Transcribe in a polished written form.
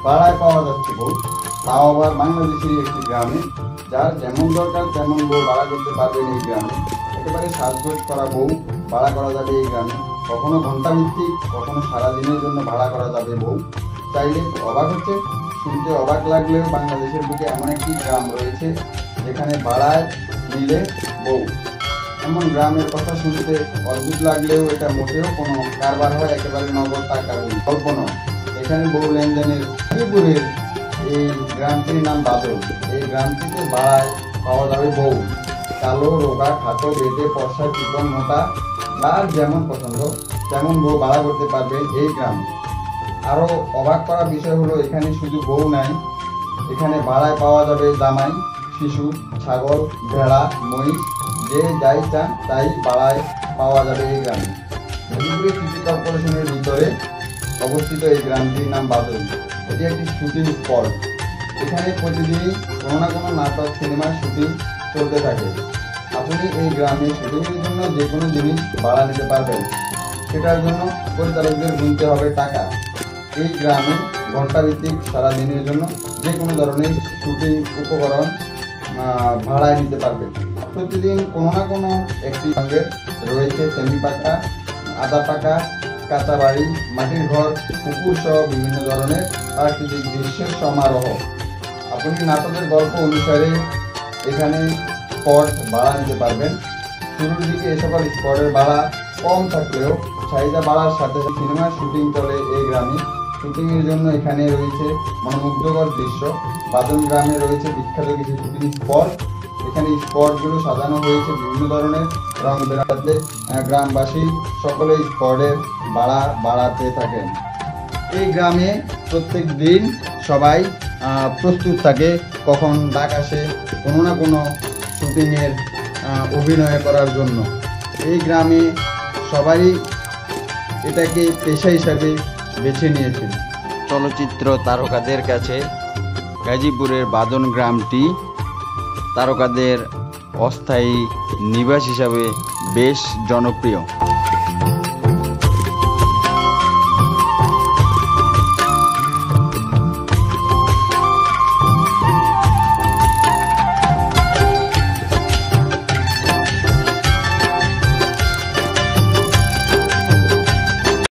ভাড়ায় পাওয়া যাচ্ছে বউ, তাও আবার বাংলাদেশের একটি গ্রামে। যার যেমন দরকার তেমন বউ ভাড়া করতে পারবেন এই গ্রামে। একেবারে সাজগোজ করা বউ ভাড়া করা যাবে এই গ্রামে। কখনো ঘন্টা ভিত্তিক, কখনো সারাদিনের জন্য ভাড়া করা যাবে বউ। চাইলে অবাক হচ্ছে, শুনতে অবাক লাগলেও বাংলাদেশের বুকে এমন একটি গ্রাম রয়েছে যেখানে ভাড়ায় নিলে বউ। এমন গ্রামের কথা শুনতে অদ্ভুত লাগলেও এটা মোটেও কোনো কারবার হয় একেবারে নগদ টাকার গল্প নয়। এখানে বউ লেনদেনের গাজীপুরের এই গ্রামটির নাম বাদল। এই গ্রামটিতে ভাড়ায় পাওয়া যাবে বউ। কালো, রোগা, খাটো, বেটে, পয়সা, চিকন, মোটা, যার যেমন পছন্দ তেমন বউ ভাড়া করতে পারবেন এই গ্রামে। আরও অবাক করা বিষয় হলো এখানে শুধু বউ নাই, এখানে ভাড়ায় পাওয়া যাবে জামাই, শিশু, ছাগল, ভেড়া, মহিষ, যে যাই চান তাই ভাড়ায় পাওয়া যাবে এই গ্রামে। গাজীপুরের সিটি কর্পোরেশনের ভিতরে অবস্থিত এই গ্রামটির নাম বাদল। এটি একটি শুটিং স্পট। এখানে প্রতিদিনই কোনো না কোনো নাটক, সিনেমার শুটিং চলতে থাকে। আপনি এই গ্রামে শুটিংয়ের জন্য যে কোনো জিনিস ভাড়া নিতে পারবেন। সেটার জন্য পরিচালকদের গুনতে হবে টাকা। এই গ্রামে ঘণ্টাভিত্তিক সারাদিনের জন্য যে কোনো ধরনের শুটিং উপকরণ ভাড়ায় নিতে পারবেন। প্রতিদিন কোনো না কোনো একটি রঙের রয়েছে সেমি পাকা, আধা পাকা, কাঁচা বাড়ি, মাটির ঘর, পুকুর সহ বিভিন্ন ধরনের প্রাকৃতিক দৃশ্যের সমারোহ। আপনি নাটকের গল্প অনুসারে এখানে স্পট ভাড়া নিতে পারবেন। শুরুর দিকে এ সকল স্পটের ভাড়া কম থাকলেও চাহিদা বাড়ার সাথে সাথে সিনেমার শুটিং চলে এই গ্রামে। শুটিংয়ের জন্য এখানে রয়েছে মনোমুগ্ধকর দৃশ্য। বাদল গ্রামে রয়েছে বিখ্যাত কিছু শুটিং স্পট। এখানে স্পটগুলো সাজানো হয়েছে বিভিন্ন ধরনের রং বেড়াতে গ্রামবাসী সকলে স্পটের ভাড়া বাড়াতে থাকেন। এই গ্রামে প্রত্যেক দিন সবাই প্রস্তুত থাকে কখন ডাক আসে কোনো না কোনো শুটিংয়ের অভিনয় করার জন্য। এই গ্রামে সবাই এটাকে পেশা হিসাবে বেছে নিয়েছেন। চলচ্চিত্র তারকাদের কাছে গাজীপুরের বাদন গ্রামটি তারকাদের অস্থায়ী নিবাস হিসাবে বেশ জনপ্রিয়।